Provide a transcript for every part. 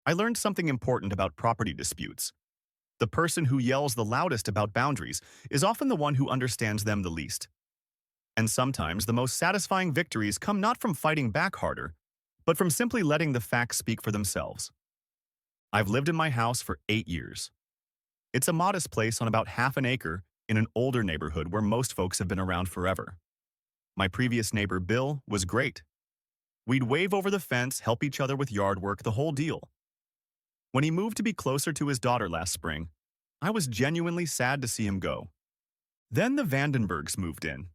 I learned something important about property disputes. The person who yells the loudest about boundaries is often the one who understands them the least. And sometimes the most satisfying victories come not from fighting back harder, but from simply letting the facts speak for themselves. I've lived in my house for 8 years. It's a modest place on about half an acre in an older neighborhood where most folks have been around forever. My previous neighbor, Bill, was great. We'd wave over the fence, help each other with yard work, the whole deal. When he moved to be closer to his daughter last spring, I was genuinely sad to see him go. Then the Vandenbergs moved in.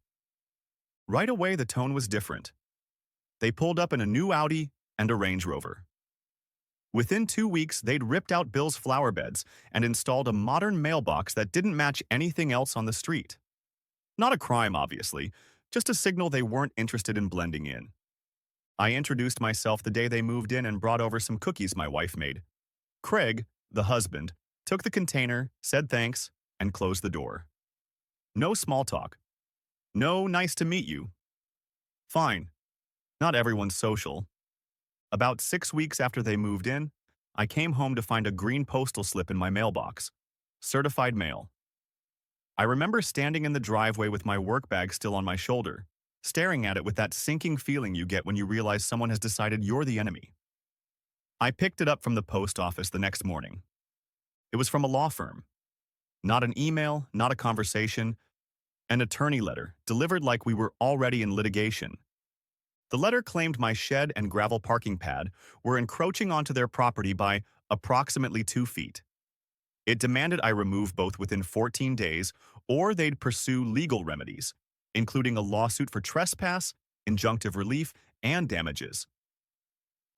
Right away, the tone was different. They pulled up in a new Audi and a Range Rover. Within 2 weeks, they'd ripped out Bill's flower beds and installed a modern mailbox that didn't match anything else on the street. Not a crime, obviously, just a signal they weren't interested in blending in. I introduced myself the day they moved in and brought over some cookies my wife made. Craig, the husband, took the container, said thanks, and closed the door. No small talk. No nice to meet you. Fine. Not everyone's social. About 6 weeks after they moved in, I came home to find a green postal slip in my mailbox. Certified mail. I remember standing in the driveway with my work bag still on my shoulder, staring at it with that sinking feeling you get when you realize someone has decided you're the enemy. I picked it up from the post office the next morning. It was from a law firm. Not an email, not a conversation, an attorney letter, delivered like we were already in litigation. The letter claimed my shed and gravel parking pad were encroaching onto their property by approximately 2 feet. It demanded I remove both within 14 days, or they'd pursue legal remedies, including a lawsuit for trespass, injunctive relief, and damages.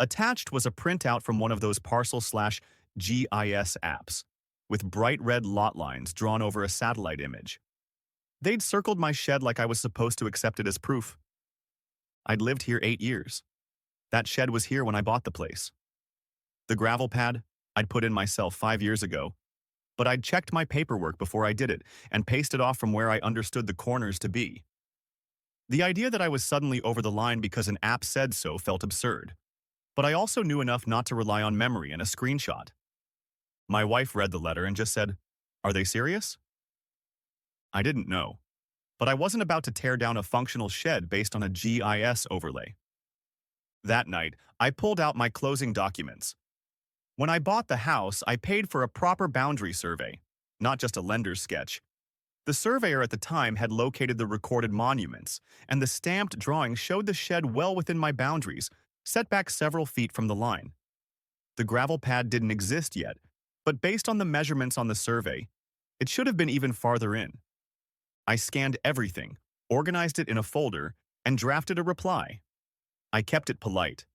Attached was a printout from one of those parcel-GIS apps, with bright red lot lines drawn over a satellite image. They'd circled my shed like I was supposed to accept it as proof. I'd lived here 8 years. That shed was here when I bought the place. The gravel pad, I'd put in myself 5 years ago, but I'd checked my paperwork before I did it and pasted off from where I understood the corners to be. The idea that I was suddenly over the line because an app said so felt absurd, but I also knew enough not to rely on memory and a screenshot. My wife read the letter and just said, "Are they serious?" I didn't know, but I wasn't about to tear down a functional shed based on a GIS overlay. That night, I pulled out my closing documents. When I bought the house, I paid for a proper boundary survey, not just a lender's sketch. The surveyor at the time had located the recorded monuments, and the stamped drawing showed the shed well within my boundaries, set back several feet from the line. The gravel pad didn't exist yet, but based on the measurements on the survey, it should have been even farther in. I scanned everything, organized it in a folder, and drafted a reply. I kept it polite.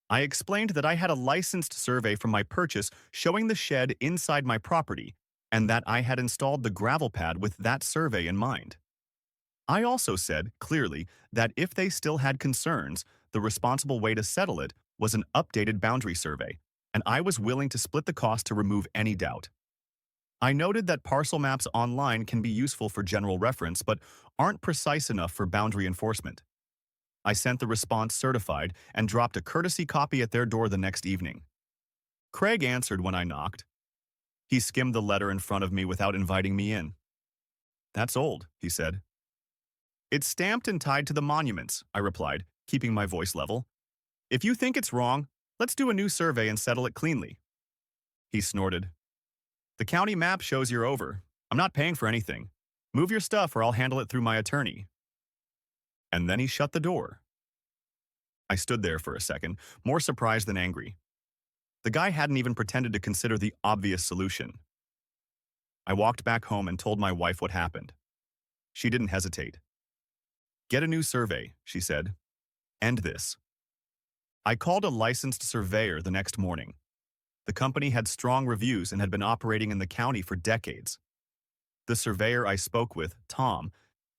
I explained that I had a licensed survey from my purchase showing the shed inside my property, and that I had installed the gravel pad with that survey in mind. I also said, clearly, that if they still had concerns, the responsible way to settle it was an updated boundary survey, and I was willing to split the cost to remove any doubt. I noted that parcel maps online can be useful for general reference but aren't precise enough for boundary enforcement. I sent the response certified and dropped a courtesy copy at their door the next evening. Craig answered when I knocked. He skimmed the letter in front of me without inviting me in. "That's old," he said. "It's stamped and tied to the monuments," I replied, keeping my voice level. "If you think it's wrong, let's do a new survey and settle it cleanly." He snorted. "The county map shows you're over. I'm not paying for anything. Move your stuff or I'll handle it through my attorney." And then he shut the door. I stood there for a second, more surprised than angry. The guy hadn't even pretended to consider the obvious solution. I walked back home and told my wife what happened. She didn't hesitate. "Get a new survey," she said. "End this." I called a licensed surveyor the next morning. The company had strong reviews and had been operating in the county for decades. The surveyor I spoke with, Tom,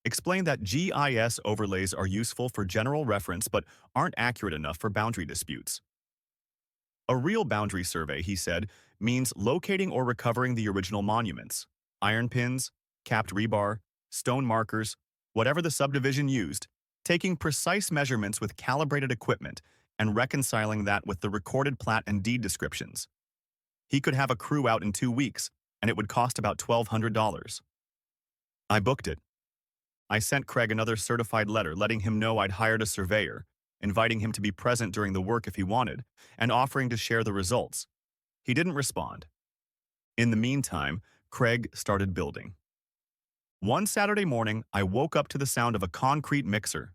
explained that GIS overlays are useful for general reference but aren't accurate enough for boundary disputes. A real boundary survey, he said, means locating or recovering the original monuments, iron pins, capped rebar, stone markers, whatever the subdivision used, taking precise measurements with calibrated equipment, and reconciling that with the recorded plat and deed descriptions. He could have a crew out in 2 weeks, and it would cost about $1,200. I booked it. I sent Craig another certified letter letting him know I'd hired a surveyor, inviting him to be present during the work if he wanted, and offering to share the results. He didn't respond. In the meantime, Craig started building. One Saturday morning, I woke up to the sound of a concrete mixer.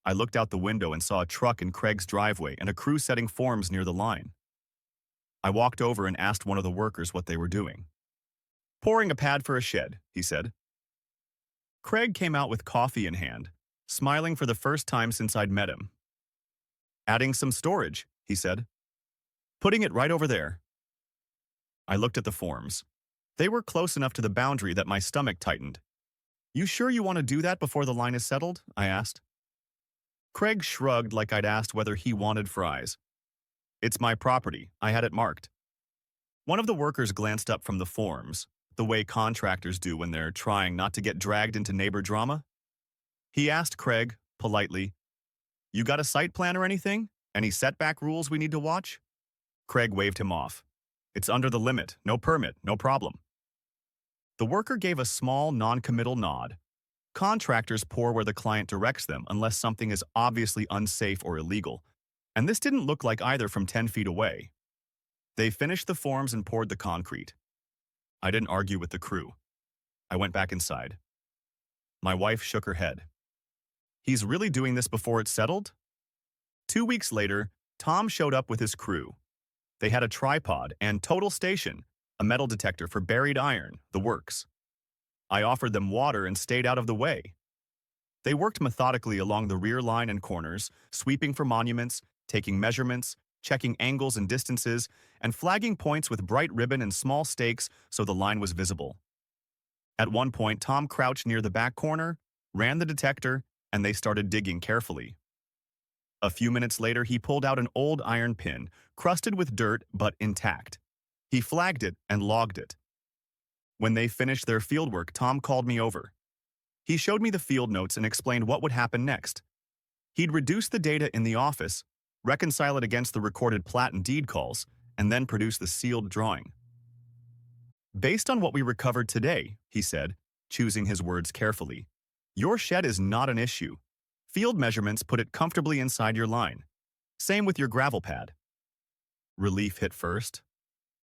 I looked out the window and saw a truck in Craig's driveway and a crew setting forms near the line. I walked over and asked one of the workers what they were doing. "Pouring a pad for a shed," he said. Craig came out with coffee in hand, smiling for the first time since I'd met him. "Adding some storage," he said. "Putting it right over there." I looked at the forms. They were close enough to the boundary that my stomach tightened. "You sure you want to do that before the line is settled?" I asked. Craig shrugged like I'd asked whether he wanted fries. "It's my property. I had it marked." One of the workers glanced up from the forms, the way contractors do when they're trying not to get dragged into neighbor drama. He asked Craig, politely, "You got a site plan or anything? Any setback rules we need to watch?" Craig waved him off. "It's under the limit. No permit. No problem." The worker gave a small, non-committal nod. Contractors pour where the client directs them unless something is obviously unsafe or illegal, and this didn't look like either from 10 feet away. They finished the forms and poured the concrete. I didn't argue with the crew. I went back inside. My wife shook her head. "He's really doing this before it's settled?" 2 weeks later, Tom showed up with his crew. They had a tripod and total station, a metal detector for buried iron, the works. I offered them water and stayed out of the way. They worked methodically along the rear line and corners, sweeping for monuments, taking measurements, checking angles and distances, and flagging points with bright ribbon and small stakes so the line was visible. At one point, Tom crouched near the back corner, ran the detector, and they started digging carefully. A few minutes later, he pulled out an old iron pin, crusted with dirt but intact. He flagged it and logged it. When they finished their fieldwork, Tom called me over. He showed me the field notes and explained what would happen next. He'd reduce the data in the office, reconcile it against the recorded plat and deed calls, and then produce the sealed drawing. "Based on what we recovered today," he said, choosing his words carefully, "your shed is not an issue. Field measurements put it comfortably inside your line. Same with your gravel pad." Relief hit first.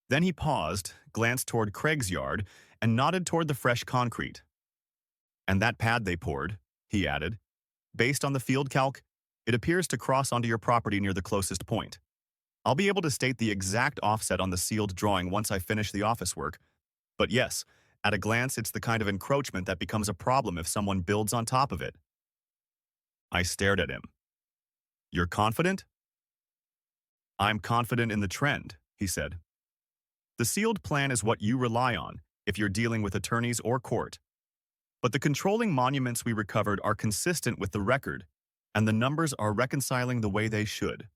Then he paused, glanced toward Craig's yard, and nodded toward the fresh concrete. "And that pad they poured," he added, "based on the field calc, it appears to cross onto your property near the closest point. I'll be able to state the exact offset on the sealed drawing once I finish the office work. But yes, at a glance, it's the kind of encroachment that becomes a problem if someone builds on top of it." I stared at him. "You're confident?" "I'm confident in the trend," he said. "The sealed plan is what you rely on if you're dealing with attorneys or court. But the controlling monuments we recovered are consistent with the record, and the numbers are reconciling the way they should."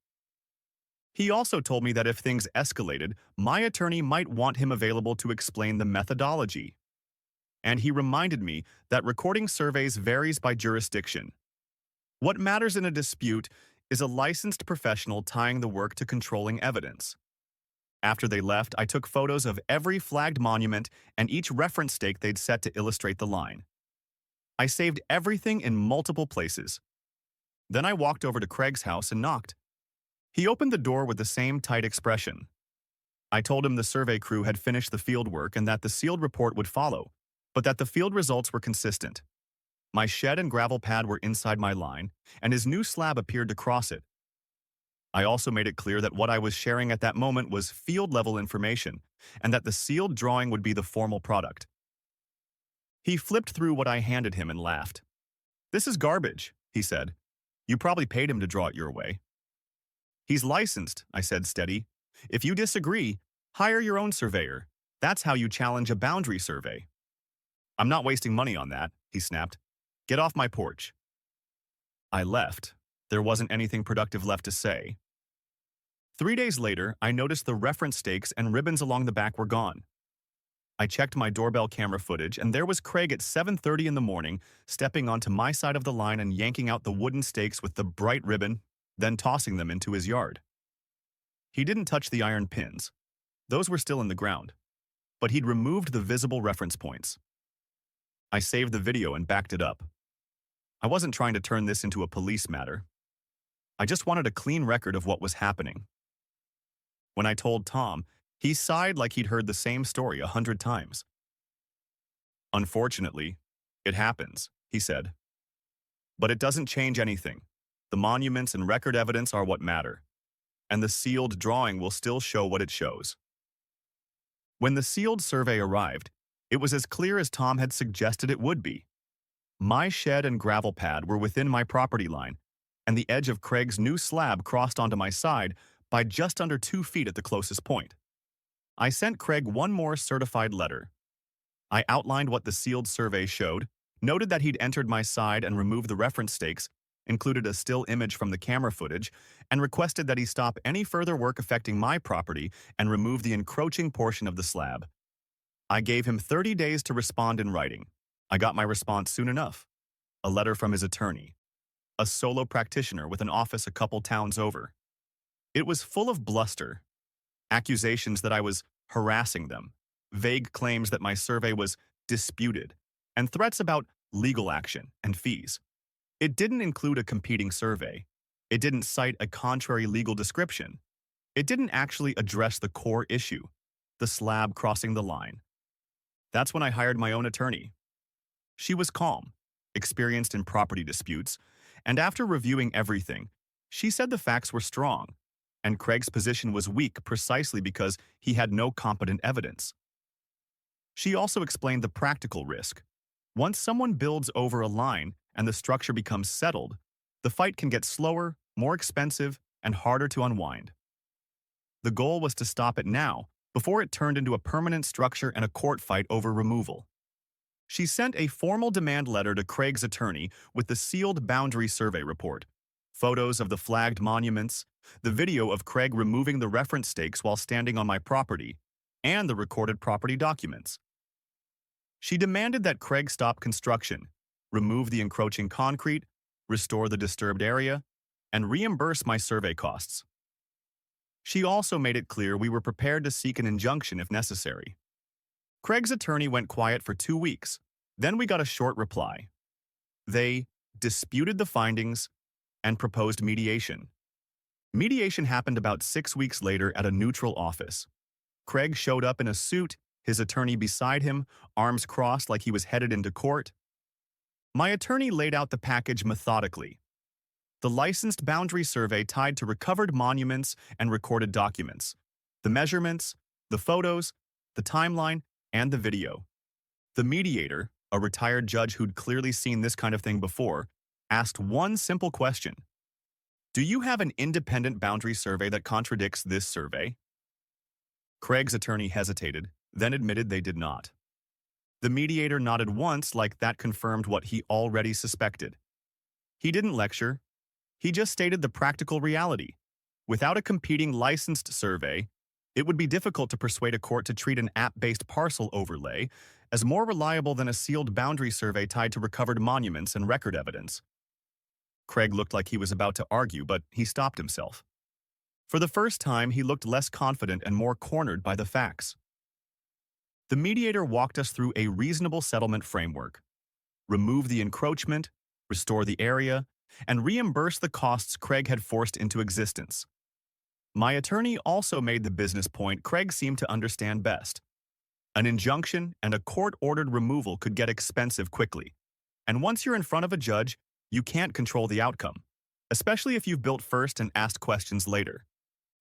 He also told me that if things escalated, my attorney might want him available to explain the methodology. And he reminded me that recording surveys varies by jurisdiction. What matters in a dispute is a licensed professional tying the work to controlling evidence. After they left, I took photos of every flagged monument and each reference stake they'd set to illustrate the line. I saved everything in multiple places. Then I walked over to Craig's house and knocked. He opened the door with the same tight expression. I told him the survey crew had finished the field work and that the sealed report would follow, but that the field results were consistent. My shed and gravel pad were inside my line, and his new slab appeared to cross it. I also made it clear that what I was sharing at that moment was field-level information, and that the sealed drawing would be the formal product. He flipped through what I handed him and laughed. "This is garbage," he said. "You probably paid him to draw it your way." "He's licensed," I said steady. "If you disagree, hire your own surveyor. That's how you challenge a boundary survey." "I'm not wasting money on that," he snapped. "Get off my porch." I left. There wasn't anything productive left to say. 3 days later, I noticed the reference stakes and ribbons along the back were gone. I checked my doorbell camera footage, and there was Craig at 7:30 in the morning, stepping onto my side of the line and yanking out the wooden stakes with the bright ribbon. then tossing them into his yard. He didn't touch the iron pins. Those were still in the ground. But he'd removed the visible reference points. I saved the video and backed it up. I wasn't trying to turn this into a police matter. I just wanted a clean record of what was happening. When I told Tom, he sighed like he'd heard the same story 100 times. "Unfortunately, it happens," he said. "But it doesn't change anything. The monuments and record evidence are what matter, and the sealed drawing will still show what it shows." When the sealed survey arrived, it was as clear as Tom had suggested it would be. My shed and gravel pad were within my property line, and the edge of Craig's new slab crossed onto my side by just under 2 feet at the closest point. I sent Craig one more certified letter. I outlined what the sealed survey showed, noted that he'd entered my side and removed the reference stakes, included a still image from the camera footage, and requested that he stop any further work affecting my property and remove the encroaching portion of the slab. I gave him 30 days to respond in writing. I got my response soon enough. A letter from his attorney, a solo practitioner with an office a couple towns over. It was full of bluster, accusations that I was harassing them, vague claims that my survey was disputed, and threats about legal action and fees. It didn't include a competing survey. It didn't cite a contrary legal description. It didn't actually address the core issue, the slab crossing the line. That's when I hired my own attorney. She was calm, experienced in property disputes, and after reviewing everything, she said the facts were strong, and Craig's position was weak precisely because he had no competent evidence. She also explained the practical risk. Once someone builds over a line and the structure becomes settled, the fight can get slower, more expensive, and harder to unwind. The goal was to stop it now, before it turned into a permanent structure and a court fight over removal. She sent a formal demand letter to Craig's attorney with the sealed boundary survey report, photos of the flagged monuments, the video of Craig removing the reference stakes while standing on my property, and the recorded property documents. She demanded that Craig stop construction, remove the encroaching concrete, restore the disturbed area, and reimburse my survey costs. She also made it clear we were prepared to seek an injunction if necessary. Craig's attorney went quiet for 2 weeks. Then we got a short reply. They disputed the findings and proposed mediation. Mediation happened about 6 weeks later at a neutral office. Craig showed up in a suit, his attorney beside him, arms crossed like he was headed into court. My attorney laid out the package methodically. The licensed boundary survey tied to recovered monuments and recorded documents, the measurements, the photos, the timeline, and the video. The mediator, a retired judge who'd clearly seen this kind of thing before, asked one simple question. Do you have an independent boundary survey that contradicts this survey? Craig's attorney hesitated, then admitted they did not. The mediator nodded once like that confirmed what he already suspected. He didn't lecture. He just stated the practical reality. Without a competing licensed survey, it would be difficult to persuade a court to treat an app-based parcel overlay as more reliable than a sealed boundary survey tied to recovered monuments and record evidence. Craig looked like he was about to argue, but he stopped himself. For the first time, he looked less confident and more cornered by the facts. The mediator walked us through a reasonable settlement framework. Remove the encroachment, restore the area, and reimburse the costs Craig had forced into existence. My attorney also made the business point Craig seemed to understand best. An injunction and a court-ordered removal could get expensive quickly. And once you're in front of a judge, you can't control the outcome, especially if you've built first and asked questions later.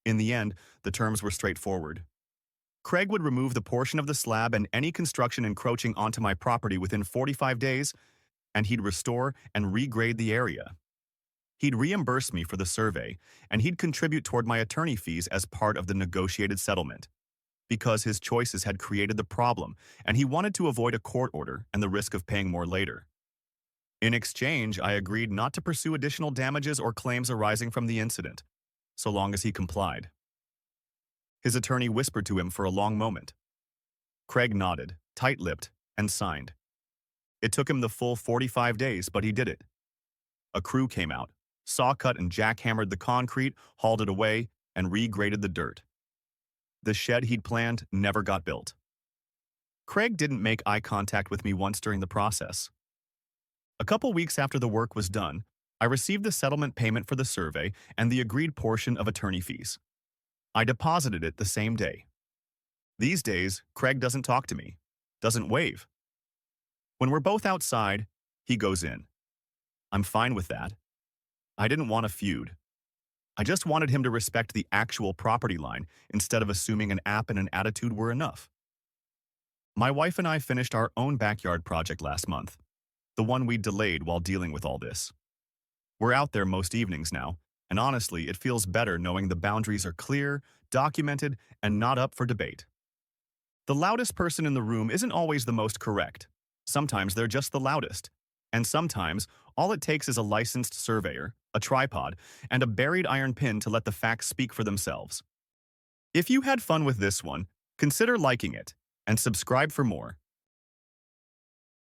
In the end, the terms were straightforward. Craig would remove the portion of the slab and any construction encroaching onto my property within 45 days, and he'd restore and regrade the area. He'd reimburse me for the survey, and he'd contribute toward my attorney fees as part of the negotiated settlement. Because his choices had created the problem, and he wanted to avoid a court order and the risk of paying more later. In exchange, I agreed not to pursue additional damages or claims arising from the incident, so long as he complied. His attorney whispered to him for a long moment. Craig nodded, tight-lipped, and signed. It took him the full 45 days, but he did it. A crew came out, saw cut and jackhammered the concrete, hauled it away, and regraded the dirt. The shed he'd planned never got built. Craig didn't make eye contact with me once during the process. A couple weeks after the work was done, I received the settlement payment for the survey and the agreed portion of attorney fees. I deposited it the same day. These days, Craig doesn't talk to me, doesn't wave. When we're both outside, he goes in. I'm fine with that. I didn't want a feud. I just wanted him to respect the actual property line instead of assuming an app and an attitude were enough. My wife and I finished our own backyard project last month, the one we delayed while dealing with all this. We're out there most evenings now, and honestly, it feels better knowing the boundaries are clear, documented, and not up for debate. The loudest person in the room isn't always the most correct. Sometimes they're just the loudest. And sometimes, all it takes is a licensed surveyor, a tripod, and a buried iron pin to let the facts speak for themselves. If you had fun with this one, consider liking it and subscribe for more.